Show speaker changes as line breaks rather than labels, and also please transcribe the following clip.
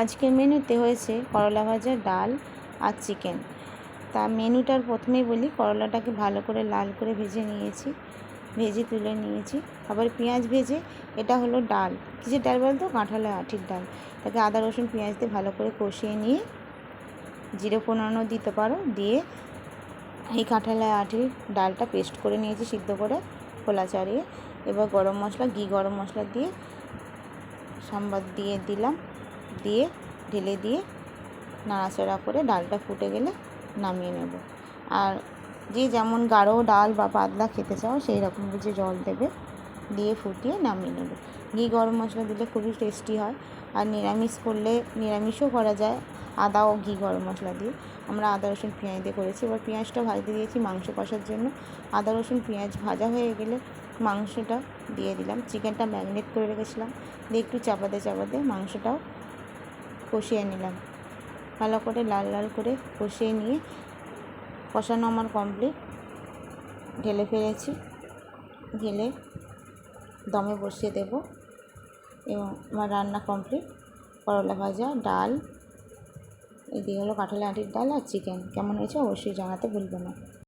আজকের মেনুতে হয়েছে করলা ভাজা, ডাল আর চিকেন। তা মেনুটার প্রথমেই বলি, করলাটাকে ভালো করে লাল করে ভেজে তুলে নিয়েছি। আবার পেঁয়াজ ভেজে, এটা হলো ডাল, কিসের ডাল বলতো, কাঁঠালের আঁটির ডাল। তাকে আদা রসুন পেঁয়াজ দিয়ে ভালো করে কষিয়ে নিয়ে জিরে ফোড়নও দিতে পারো, দিয়ে এই কাঁঠালের আঁটির ডালটা পেস্ট করে নিয়েছি সিদ্ধ করে খোলা ছাড়িয়ে। এবার গরম মশলা, ঘি গরম মশলা দিয়ে সাম্বার দিয়ে দিলাম, দিয়ে ঢেলে দিয়ে নাড়াচাড়া করে ডালটা ফুটে গেলে নামিয়ে নেব। আর যে যেমন গাঢ় ডাল বা পাতলা খেতে চাও সেই রকম বুঝে জল দেবে, দিয়ে ফুটিয়ে নামিয়ে নেবে। ঘি গরম মশলা দিলে খুবই টেস্টি হয়। আর নিরামিষ করলে নিরামিষও করা যায় আদা ও ঘি গরম মশলা দিয়ে। আমরা আদা রসুন পেঁয়াজ দিয়ে করেছি। এবার পেঁয়াজটা ভাজতে দিয়েছি মাংস কষার জন্য। আদা রসুন পেঁয়াজ ভাজা হয়ে গেলে মাংসটা দিয়ে দিলাম। চিকেনটা ম্যারিনেট করে রেখেছিলাম, দিয়ে একটু চাপাতে মাংসটাও কষিয়ে নিলাম। ভালো করে লাল লাল করে কষিয়ে নিয়ে কষানো আমার কমপ্লিট, ঢেলে ফেলেছি। ঢেলে দমে বসিয়ে দেব এবং আমার রান্না কমপ্লিট। করলা ভাজা, ডাল, এদিকে হলো কাঁঠালের আঁটির ডাল আর চিকেন। কেমন হয়েছে অবশ্যই জানাতে ভুলবে না।